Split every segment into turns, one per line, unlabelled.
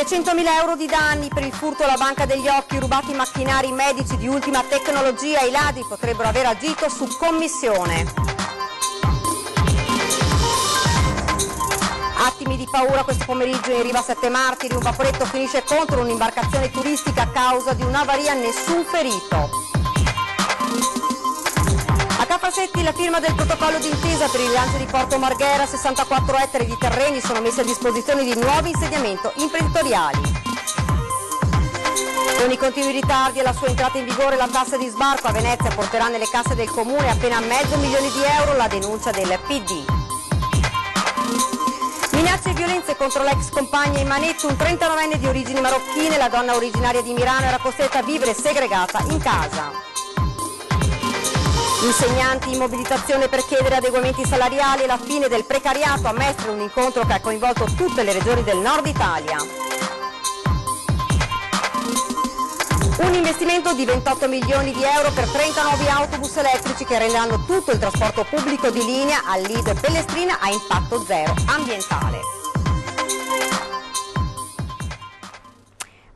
300.000 euro di danni per il furto alla Banca degli Occhi, rubati macchinari medici di ultima tecnologia. I ladri potrebbero aver agito su commissione. Attimi di paura questo pomeriggio in riva Sette Martiri, un vaporetto finisce contro un'imbarcazione turistica a causa di un'avaria, nessun ferito. A Cafarsetti la firma del protocollo d'intesa per il rilancio di Porto Marghera, 64 ettari di terreni sono messi a disposizione di nuovi insediamenti imprenditoriali. Con i continui ritardi alla sua entrata in vigore la tassa di sbarco a Venezia porterà nelle casse del comune appena $500.000, la denuncia del PD. Minacce e violenze contro l'ex compagna in manetto, un 39enne di origini marocchine, la donna originaria di Milano era costretta a vivere segregata in casa. Insegnanti in mobilitazione per chiedere adeguamenti salariali e la fine del precariato a Mestre, un incontro che ha coinvolto tutte le regioni del nord Italia. Un investimento di 28 milioni di euro per 30 nuovi autobus elettrici che renderanno tutto il trasporto pubblico di linea al Lido e Pellestrina a impatto zero ambientale.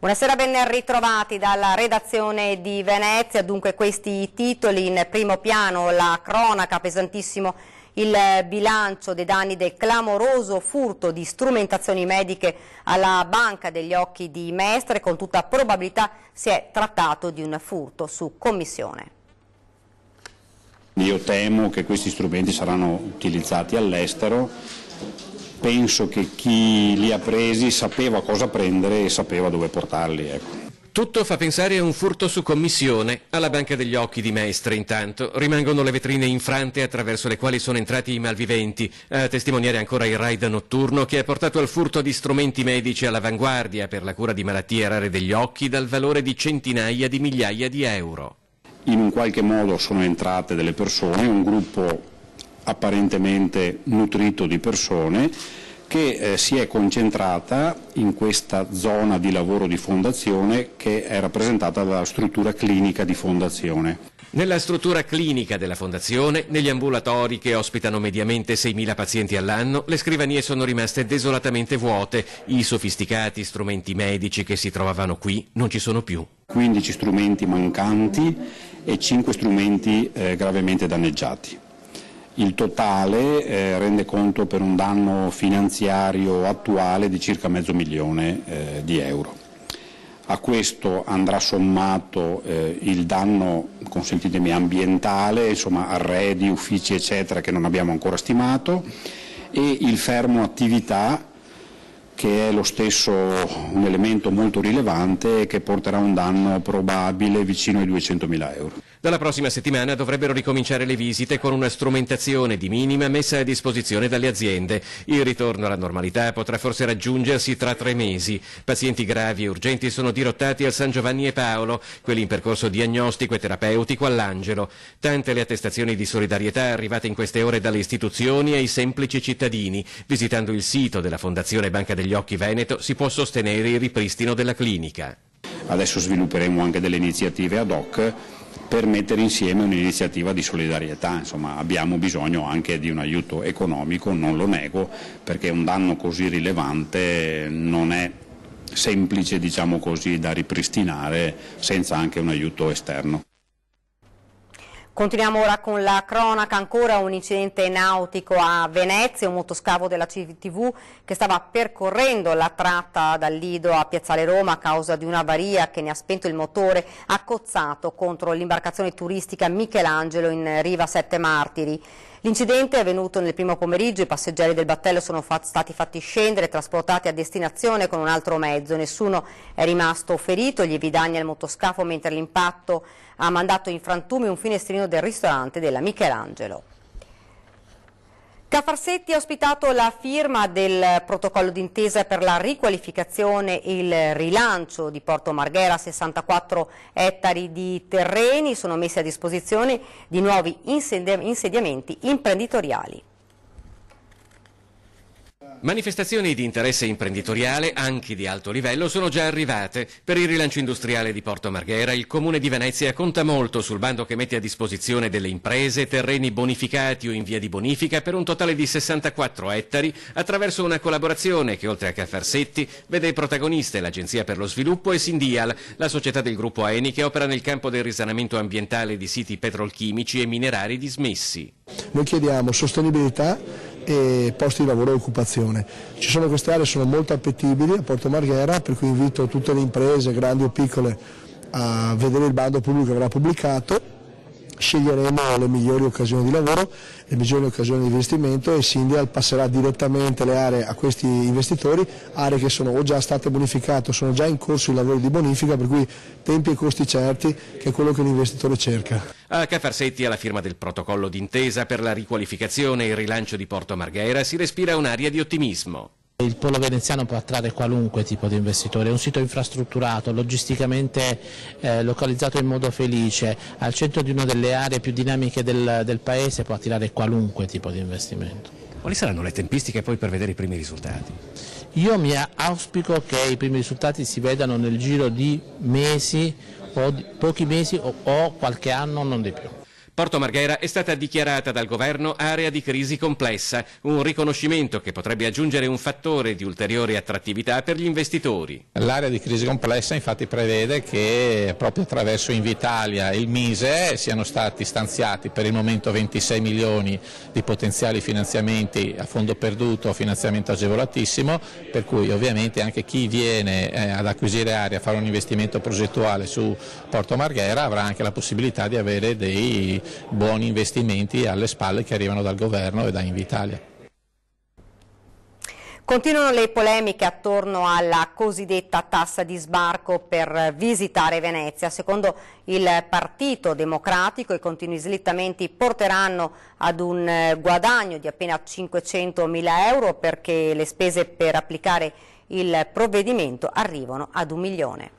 Buonasera, ben ritrovati dalla redazione di Venezia. Dunque questi titoli in primo piano, la cronaca, pesantissimo il bilancio dei danni del clamoroso furto di strumentazioni mediche alla Banca degli Occhi di Mestre. Con tutta probabilità si è trattato di un furto su commissione.
Io temo che questi strumenti saranno utilizzati all'estero. Penso che chi li ha presi sapeva cosa prendere e sapeva dove portarli. Ecco.
Tutto fa pensare a un furto su commissione. Alla Banca degli Occhi di Mestre, intanto, rimangono le vetrine infrante attraverso le quali sono entrati i malviventi, a testimoniare ancora il raid notturno che ha portato al furto di strumenti medici all'avanguardia per la cura di malattie rare degli occhi dal valore di centinaia di migliaia di euro.
In un qualche modo sono entrate delle persone, un gruppo apparentemente nutrito di persone che si è concentrata in questa zona di lavoro di fondazione che è rappresentata dalla struttura clinica di fondazione.
Nella struttura clinica della fondazione, negli ambulatori che ospitano mediamente 6.000 pazienti all'anno, le scrivanie sono rimaste desolatamente vuote. I sofisticati strumenti medici che si trovavano qui non ci sono più.
15 strumenti mancanti e 5 strumenti gravemente danneggiati. Il totale rende conto per un danno finanziario attuale di circa $500.000 di euro. A questo andrà sommato il danno, consentitemi, ambientale, insomma arredi, uffici eccetera che non abbiamo ancora stimato, e il fermo attività che è lo stesso un elemento molto rilevante e che porterà un danno probabile vicino ai $200.000 euro.
Dalla prossima settimana dovrebbero ricominciare le visite con una strumentazione di minima messa a disposizione dalle aziende. Il ritorno alla normalità potrà forse raggiungersi tra 3 mesi. Pazienti gravi e urgenti sono dirottati al San Giovanni e Paolo, quelli in percorso diagnostico e terapeutico all'Angelo. Tante le attestazioni di solidarietà arrivate in queste ore dalle istituzioni ai semplici cittadini. Visitando il sito della Fondazione Banca degli Occhi Veneto si può sostenere il ripristino della clinica.
Adesso svilupperemo anche delle iniziative ad hoc per mettere insieme un'iniziativa di solidarietà. Insomma, abbiamo bisogno anche di un aiuto economico, non lo nego, perché un danno così rilevante non è semplice, diciamo così, da ripristinare senza anche un aiuto esterno.
Continuiamo ora con la cronaca, ancora un incidente nautico a Venezia, un motoscafo della CTV che stava percorrendo la tratta dal Lido a Piazzale Roma a causa di un'avaria che ne ha spento il motore, ha cozzato contro l'imbarcazione turistica Michelangelo in riva Sette Martiri. L'incidente è avvenuto nel primo pomeriggio, i passeggeri del battello sono stati fatti scendere e trasportati a destinazione con un altro mezzo. Nessuno è rimasto ferito, lievi danni al motoscafo, mentre l'impatto ha mandato in frantumi un finestrino del ristorante della Michelangelo. Cafarsetti ha ospitato la firma del protocollo d'intesa per la riqualificazione e il rilancio di Porto Marghera. 64 ettari di terreni sono messi a disposizione di nuovi insediamenti imprenditoriali.
Manifestazioni di interesse imprenditoriale, anche di alto livello, sono già arrivate. Per il rilancio industriale di Porto Marghera, il Comune di Venezia conta molto sul bando che mette a disposizione delle imprese terreni bonificati o in via di bonifica per un totale di 64 ettari, attraverso una collaborazione che, oltre a Caffarsetti, vede protagoniste l'Agenzia per lo Sviluppo e Sindial, la società del gruppo Eni che opera nel campo del risanamento ambientale di siti petrolchimici e minerari dismessi.
Noi chiediamo sostenibilità e posti di lavoro e occupazione. Ci sono queste aree, sono molto appetibili a Porto Marghera, per cui invito tutte le imprese, grandi o piccole, a vedere il bando pubblico che avrà pubblicato. Sceglieremo le migliori occasioni di lavoro, le migliori occasioni di investimento e Sindial passerà direttamente le aree a questi investitori, aree che sono o già state bonificate o sono già in corso i lavori di bonifica, per cui tempi e costi certi, che è quello che l'investitore cerca.
A Caffarsetti, alla firma del protocollo d'intesa per la riqualificazione e il rilancio di Porto Marghera, si respira un'aria di ottimismo.
Il polo veneziano può attrarre qualunque tipo di investitore, è un sito infrastrutturato, logisticamente localizzato in modo felice, al centro di una delle aree più dinamiche del paese, può attirare qualunque tipo di investimento.
Quali saranno le tempistiche poi per vedere i primi risultati?
Io mi auspico che i primi risultati si vedano nel giro di mesi, o pochi mesi o qualche anno, non di più.
Porto Marghera è stata dichiarata dal governo area di crisi complessa, un riconoscimento che potrebbe aggiungere un fattore di ulteriore attrattività per gli investitori.
L'area di crisi complessa infatti prevede che proprio attraverso Invitalia e il Mise siano stati stanziati per il momento 26 milioni di potenziali finanziamenti a fondo perduto, finanziamento agevolatissimo, per cui ovviamente anche chi viene ad acquisire area, a fare un investimento progettuale su Porto Marghera avrà anche la possibilità di avere dei buoni investimenti alle spalle che arrivano dal governo e da Invitalia.
Continuano le polemiche attorno alla cosiddetta tassa di sbarco per visitare Venezia. Secondo il Partito Democratico i continui slittamenti porteranno ad un guadagno di appena 500.000 euro, perché le spese per applicare il provvedimento arrivano ad 1 milione.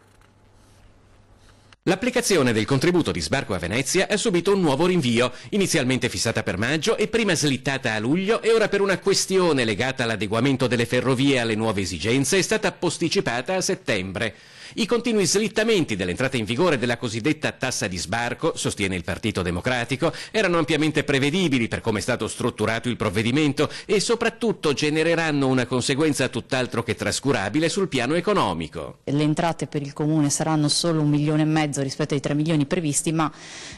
L'applicazione del contributo di sbarco a Venezia ha subito un nuovo rinvio, inizialmente fissata per maggio e prima slittata a luglio, e ora per una questione legata all'adeguamento delle ferrovie alle nuove esigenze è stata posticipata a settembre. I continui slittamenti dell'entrata in vigore della cosiddetta tassa di sbarco, sostiene il Partito Democratico, erano ampiamente prevedibili per come è stato strutturato il provvedimento e soprattutto genereranno una conseguenza tutt'altro che trascurabile sul piano economico.
Le entrate per il Comune saranno solo 1,5 milioni rispetto ai 3 milioni previsti, ma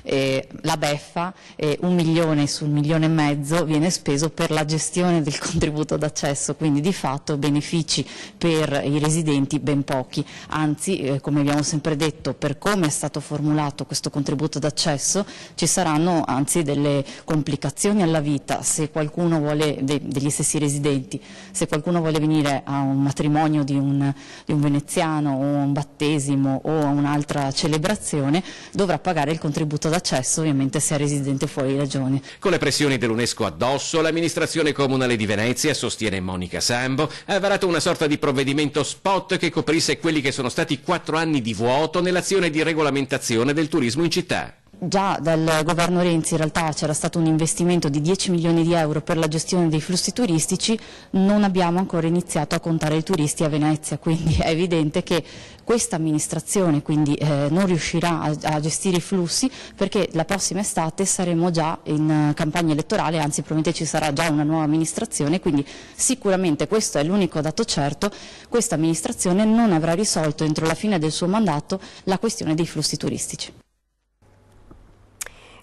la beffa, 1 milione su 1,5 milioni viene speso per la gestione del contributo d'accesso, quindi di fatto benefici per i residenti ben pochi, anzi come abbiamo sempre detto, per come è stato formulato questo contributo d'accesso ci saranno anzi delle complicazioni alla vita. Se qualcuno vuole, degli stessi residenti, se qualcuno vuole venire a un matrimonio di un veneziano o un battesimo o a un'altra celebrazione, dovrà pagare il contributo d'accesso, ovviamente se è residente fuori regione.
Con le pressioni dell'UNESCO addosso, l'amministrazione comunale di Venezia, sostiene Monica Sambo, ha varato una sorta di provvedimento spot che coprisse quelli che sono stati 4 anni di vuoto nell'azione di regolamentazione del turismo in città.
Già dal governo Renzi in realtà c'era stato un investimento di 10 milioni di euro per la gestione dei flussi turistici, non abbiamo ancora iniziato a contare i turisti a Venezia, quindi è evidente che questa amministrazione non riuscirà a gestire i flussi, perché la prossima estate saremo già in campagna elettorale, anzi probabilmente ci sarà già una nuova amministrazione, quindi sicuramente questo è l'unico dato certo: questa amministrazione non avrà risolto entro la fine del suo mandato la questione dei flussi turistici.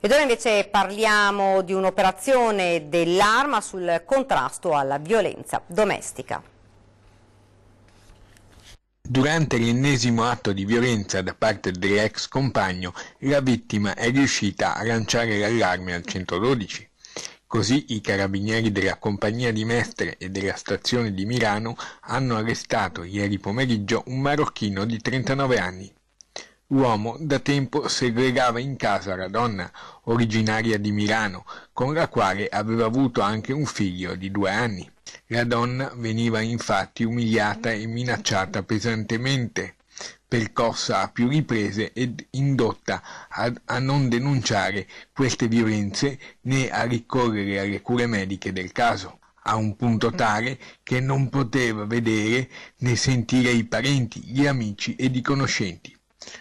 Ed ora invece parliamo di un'operazione dell'Arma sul contrasto alla violenza domestica.
Durante l'ennesimo atto di violenza da parte dell'ex compagno, la vittima è riuscita a lanciare l'allarme al 112. Così i carabinieri della compagnia di Mestre e della stazione di Milano hanno arrestato ieri pomeriggio un marocchino di 39 anni. L'uomo da tempo segregava in casa la donna, originaria di Milano, con la quale aveva avuto anche un figlio di 2 anni. La donna veniva infatti umiliata e minacciata pesantemente, percossa a più riprese ed indotta a non denunciare queste violenze né a ricorrere alle cure mediche del caso. a un punto tale che non poteva vedere né sentire i parenti, gli amici ed i conoscenti.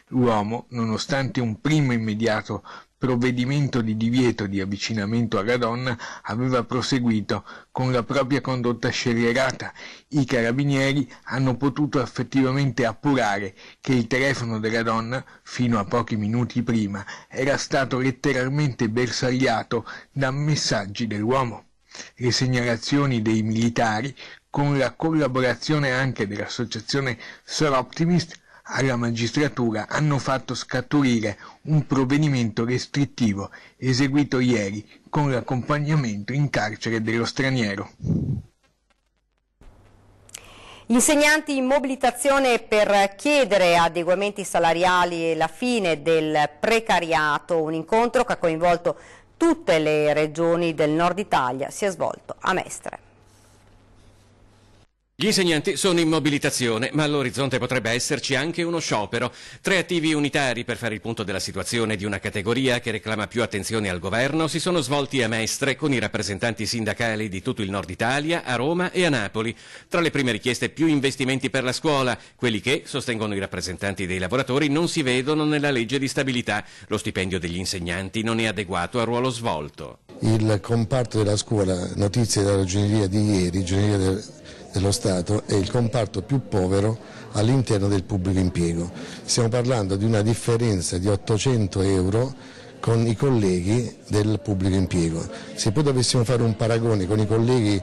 L'uomo, nonostante un primo immediato provvedimento di divieto di avvicinamento alla donna, aveva proseguito con la propria condotta scellerata. I carabinieri hanno potuto effettivamente appurare che il telefono della donna, fino a pochi minuti prima, era stato letteralmente bersagliato da messaggi dell'uomo. Le segnalazioni dei militari, con la collaborazione anche dell'associazione Sir Optimist, alla magistratura hanno fatto scaturire un provvedimento restrittivo eseguito ieri con l'accompagnamento in carcere dello straniero.
Insegnanti in mobilitazione per chiedere adeguamenti salariali e la fine del precariato, un incontro che ha coinvolto tutte le regioni del nord Italia, si è svolto a Mestre.
Gli insegnanti sono in mobilitazione, ma all'orizzonte potrebbe esserci anche uno sciopero. 3 attivi unitari per fare il punto della situazione di una categoria che reclama più attenzione al governo si sono svolti a Mestre con i rappresentanti sindacali di tutto il nord Italia, a Roma e a Napoli. Tra le prime richieste più investimenti per la scuola, quelli che, sostengono i rappresentanti dei lavoratori, non si vedono nella legge di stabilità. Lo stipendio degli insegnanti non è adeguato al ruolo svolto.
Il comparto della scuola, notizie della ragioneria di ieri, ragioneria dello Stato, è il comparto più povero all'interno del pubblico impiego. Stiamo parlando di una differenza di 800 euro con i colleghi del pubblico impiego. Se poi dovessimo fare un paragone con i colleghi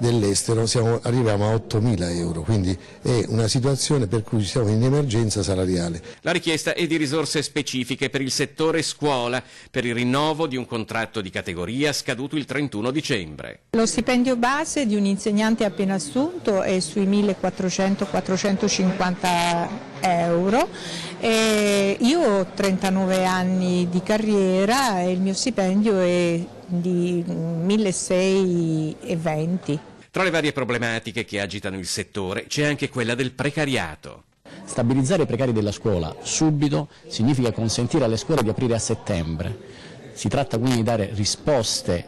dell'estero arriviamo a 8.000 euro, quindi è una situazione per cui siamo in emergenza salariale.
La richiesta è di risorse specifiche per il settore scuola, per il rinnovo di un contratto di categoria scaduto il 31 dicembre.
Lo stipendio base di un insegnante appena assunto è sui 1.400-450 euro. Io ho 39 anni di carriera e il mio stipendio è di 1.620.
Tra le varie problematiche che agitano il settore c'è anche quella del precariato.
Stabilizzare i precari della scuola subito significa consentire alle scuole di aprire a settembre. Si tratta quindi di dare risposte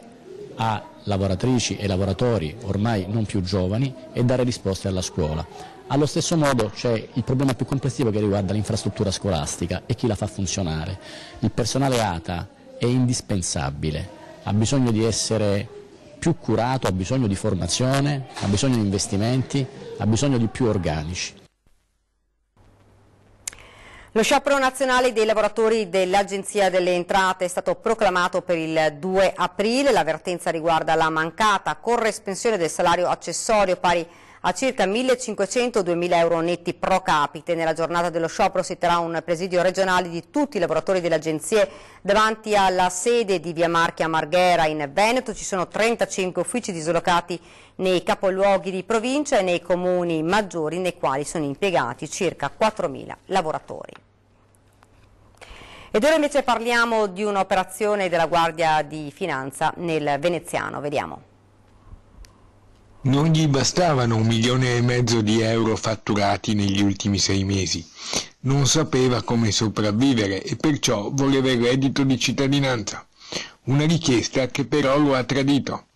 a lavoratrici e lavoratori ormai non più giovani e dare risposte alla scuola. Allo stesso modo c'è il problema più complessivo che riguarda l'infrastruttura scolastica e chi la fa funzionare. Il personale ATA è indispensabile, ha bisogno di essere più curato, ha bisogno di formazione, ha bisogno di investimenti, ha bisogno di più organici.
Lo sciopero nazionale dei lavoratori dell'Agenzia delle Entrate è stato proclamato per il 2 aprile. L'avvertenza riguarda la mancata corresponsione del salario accessorio pari a circa 1.500-2.000 euro netti pro capite. Nella giornata dello sciopero si terrà un presidio regionale di tutti i lavoratori delle agenzie davanti alla sede di Via Marchia Marghera in Veneto. Ci sono 35 uffici dislocati nei capoluoghi di provincia e nei comuni maggiori, nei quali sono impiegati circa 4.000 lavoratori. Ed ora invece parliamo di un'operazione della Guardia di Finanza nel Veneziano. Vediamo.
Non gli bastavano 1,5 milioni di euro fatturati negli ultimi 6 mesi. Non sapeva come sopravvivere e perciò voleva il reddito di cittadinanza. Una richiesta che però lo ha tradito.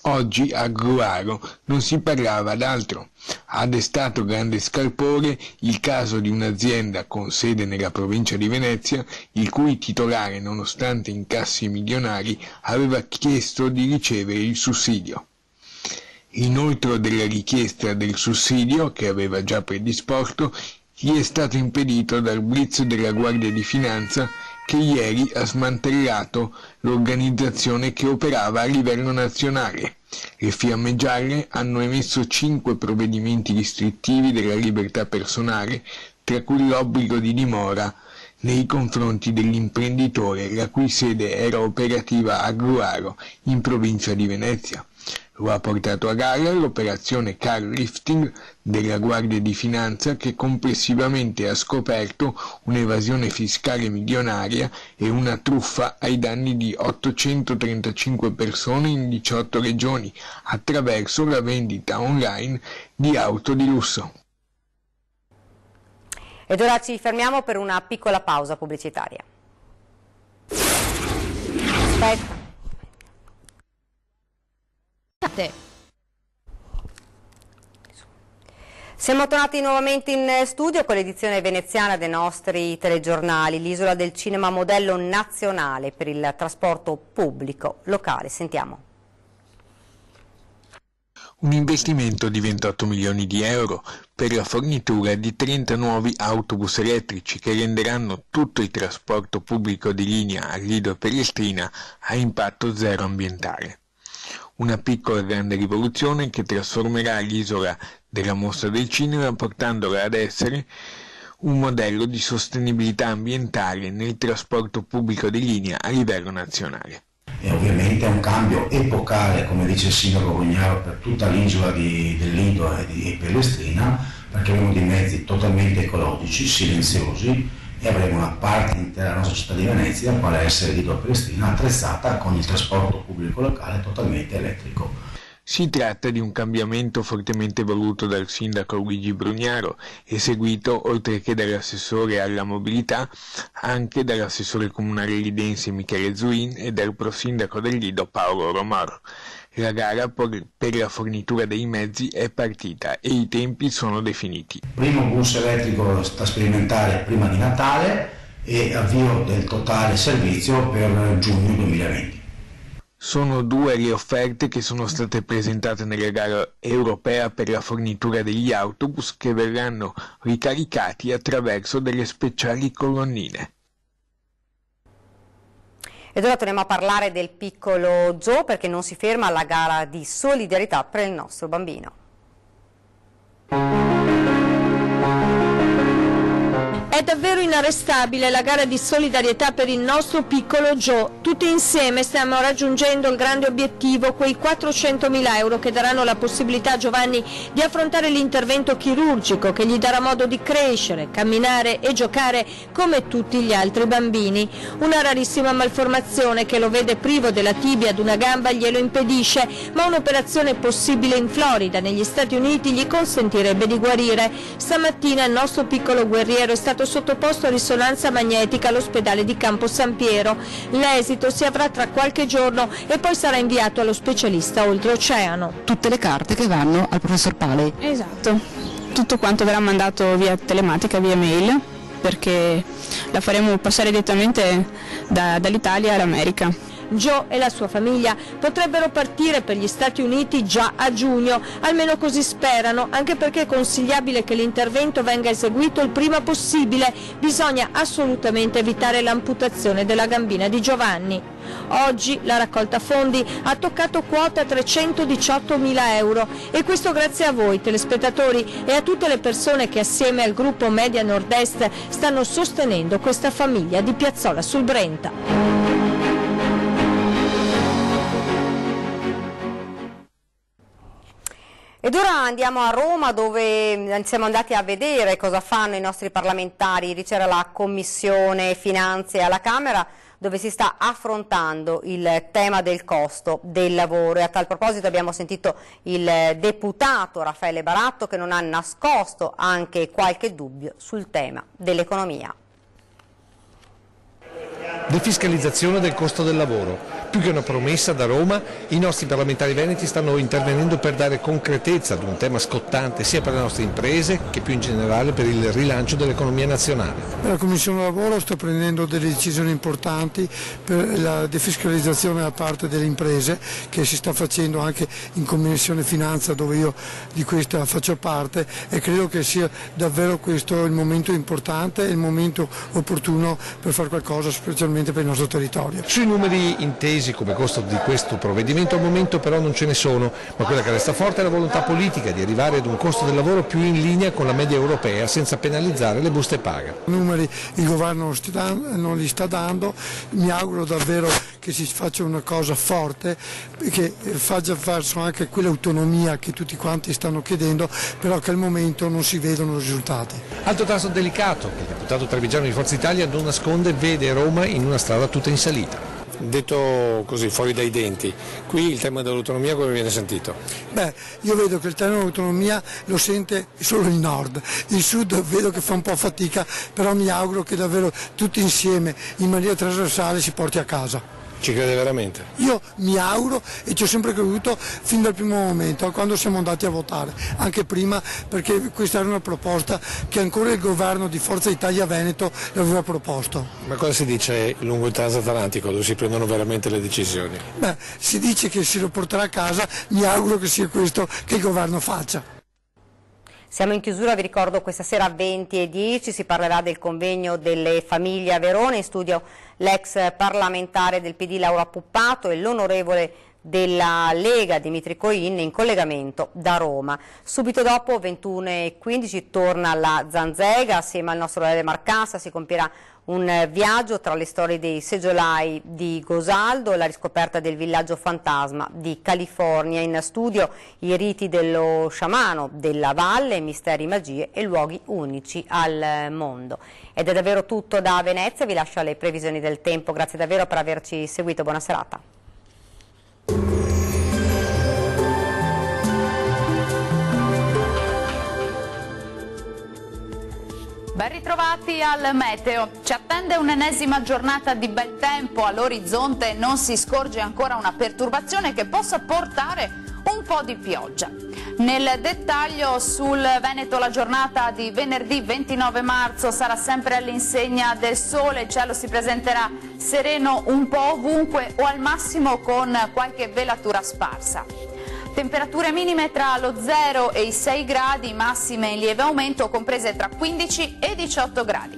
Oggi a Gruaro non si parlava d'altro. Ha destato grande scalpore il caso di un'azienda con sede nella provincia di Venezia, il cui titolare, nonostante incassi milionari, aveva chiesto di ricevere il sussidio. Inoltre della richiesta del sussidio, che aveva già predisposto, gli è stato impedito dal blitz della Guardia di Finanza che ieri ha smantellato l'organizzazione che operava a livello nazionale. Le Fiamme Gialle hanno emesso 5 provvedimenti restrittivi della libertà personale, tra cui l'obbligo di dimora nei confronti dell'imprenditore la cui sede era operativa a Gruaro, in provincia di Venezia. Lo ha portato a gara l'operazione car lifting della Guardia di Finanza, che complessivamente ha scoperto un'evasione fiscale milionaria e una truffa ai danni di 835 persone in 18 regioni attraverso la vendita online di auto di lusso.
Ed ora ci fermiamo per una piccola pausa pubblicitaria. Aspetta. Siamo tornati nuovamente in studio con l'edizione veneziana dei nostri telegiornali, l'isola del cinema modello nazionale per il trasporto pubblico locale. Sentiamo.
Un investimento di 28 milioni di euro per la fornitura di 30 nuovi autobus elettrici che renderanno tutto il trasporto pubblico di linea a Lido e Pelestrina a impatto zero ambientale. Una piccola e grande rivoluzione che trasformerà l'isola della Mostra del Cinema portandola ad essere un modello di sostenibilità ambientale nel trasporto pubblico di linea a livello nazionale.
E ovviamente è un cambio epocale, come dice il sindaco Gugnaro, per tutta l'isola del Lido e di Pelestrina, perché avremo dei mezzi totalmente ecologici, silenziosi, e avremo una parte intera della nostra città di Venezia, quale essere Lido e Pelestrina, attrezzata con il trasporto pubblico locale totalmente elettrico.
Si tratta di un cambiamento fortemente voluto dal sindaco Luigi Brugnaro e seguito, oltre che dall'assessore alla mobilità, anche dall'assessore comunale lidense Michele Zuin e dal prosindaco del Lido Paolo Romaro. La gara per la fornitura dei mezzi è partita e i tempi sono definiti.
Primo bus elettrico da sperimentare prima di Natale e avvio del totale servizio per giugno 2020.
Sono 2 le offerte che sono state presentate nella gara europea per la fornitura degli autobus che verranno ricaricati attraverso delle speciali colonnine.
Ed ora torniamo a parlare del piccolo Joe, perché non si ferma alla gara di solidarietà per il nostro bambino.
È davvero inarrestabile la gara di solidarietà per il nostro piccolo Joe. Tutti insieme stiamo raggiungendo il grande obiettivo, quei 400.000 euro che daranno la possibilità a Giovanni di affrontare l'intervento chirurgico che gli darà modo di crescere, camminare e giocare come tutti gli altri bambini. Una rarissima malformazione che lo vede privo della tibia ad una gamba glielo impedisce, ma un'operazione possibile in Florida, negli Stati Uniti, gli consentirebbe di guarire. Stamattina il nostro piccolo guerriero è stato sottoposto a risonanza magnetica all'ospedale di Campo San Piero. L'esito si avrà tra qualche giorno e poi sarà inviato allo specialista oltreoceano.
Tutte le carte che vanno al professor Paley. Esatto, tutto quanto verrà mandato via telematica, via mail, perché la faremo passare direttamente dall'Italia all'America.
Joe e la sua famiglia potrebbero partire per gli Stati Uniti già a giugno, almeno così sperano, anche perché è consigliabile che l'intervento venga eseguito il prima possibile. Bisogna assolutamente evitare l'amputazione della gambina di Giovanni. Oggi la raccolta fondi ha toccato quota 318.000 euro e questo grazie a voi telespettatori e a tutte le persone che assieme al gruppo Media Nord-Est stanno sostenendo questa famiglia di Piazzola sul Brenta.
Ed ora andiamo a Roma, dove siamo andati a vedere cosa fanno i nostri parlamentari. Ieri c'era la Commissione Finanze alla Camera, dove si sta affrontando il tema del costo del lavoro, e a tal proposito abbiamo sentito il deputato Raffaele Baratto, che non ha nascosto anche qualche dubbio sul tema dell'economia.
Defiscalizzazione del costo del lavoro. Più che una promessa da Roma, i nostri parlamentari veneti stanno intervenendo per dare concretezza ad un tema scottante sia per le nostre imprese che più in generale per il rilancio dell'economia nazionale.
La Commissione Lavoro sta prendendo delle decisioni importanti per la defiscalizzazione da parte delle imprese, che si sta facendo anche in Commissione Finanza, dove io di questa faccio parte, e credo che sia davvero questo il momento importante, il momento opportuno per fare qualcosa specialmente per il nostro territorio.
Sui numeri intesi come costo di questo provvedimento al momento però non ce ne sono, ma quella che resta forte è la volontà politica di arrivare ad un costo del lavoro più in linea con la media europea senza penalizzare le buste paga.
I numeri il governo non li sta dando, mi auguro davvero che si faccia una cosa forte, che faccia verso anche quell'autonomia che tutti quanti stanno chiedendo, però che al momento non si vedono risultati.
Altro tasto delicato che il deputato trevigiano di Forza Italia non nasconde, vede Roma in una strada tutta in salita.
Detto così, fuori dai denti, qui il tema dell'autonomia come viene sentito?
Beh, io vedo che il tema dell'autonomia lo sente solo il nord, il sud vedo che fa un po' fatica, però mi auguro che davvero tutti insieme, in maniera trasversale, si porti a casa.
Ci crede veramente?
Io mi auguro e ci ho sempre creduto fin dal primo momento, quando siamo andati a votare, anche prima, perché questa era una proposta che ancora il governo di Forza Italia Veneto aveva proposto.
Ma cosa si dice lungo il transatlantico, dove si prendono veramente le decisioni?
Beh, si dice che si lo porterà a casa, mi auguro che sia questo che il governo faccia.
Siamo in chiusura, vi ricordo questa sera 20:10 si parlerà del convegno delle famiglie a Verona, in studio l'ex parlamentare del PD Laura Puppato e l'onorevole della Lega Dimitri Coin in collegamento da Roma. Subito dopo 21:15 torna la Zanzega, assieme al nostro Lele Marcassa si compierà un viaggio tra le storie dei seggiolai di Gosaldo e la riscoperta del villaggio fantasma di California. In studio i riti dello sciamano della valle, misteri, magie e luoghi unici al mondo. Ed è davvero tutto da Venezia, vi lascio alle previsioni del tempo. Grazie davvero per averci seguito, buona serata.
Ben ritrovati al meteo. Ci attende un'ennesima giornata di bel tempo, all'orizzonte non si scorge ancora una perturbazione che possa portare un po' di pioggia. Nel dettaglio sul Veneto la giornata di venerdì 29 marzo sarà sempre all'insegna del sole, il cielo si presenterà sereno un po' ovunque o al massimo con qualche velatura sparsa. Temperature minime tra lo 0 e i 6 gradi, massime in lieve aumento, comprese tra 15 e 18 gradi.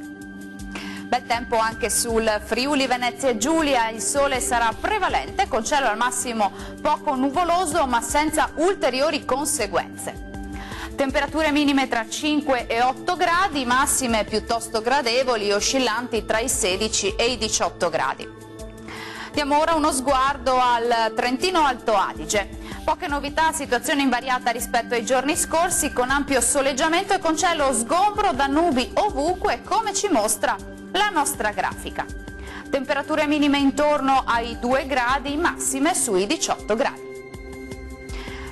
Bel tempo anche sul Friuli Venezia e Giulia, il sole sarà prevalente con cielo al massimo poco nuvoloso ma senza ulteriori conseguenze. Temperature minime tra 5 e 8 gradi, massime piuttosto gradevoli, oscillanti tra i 16 e i 18 gradi. Diamo ora uno sguardo al Trentino Alto Adige. Poche novità, situazione invariata rispetto ai giorni scorsi, con ampio soleggiamento e con cielo sgombro da nubi ovunque, come ci mostra la nostra grafica. Temperature minime intorno ai 2 gradi, massime sui 18 gradi.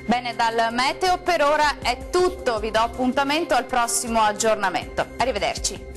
Bene, dal meteo per ora è tutto, vi do appuntamento al prossimo aggiornamento. Arrivederci.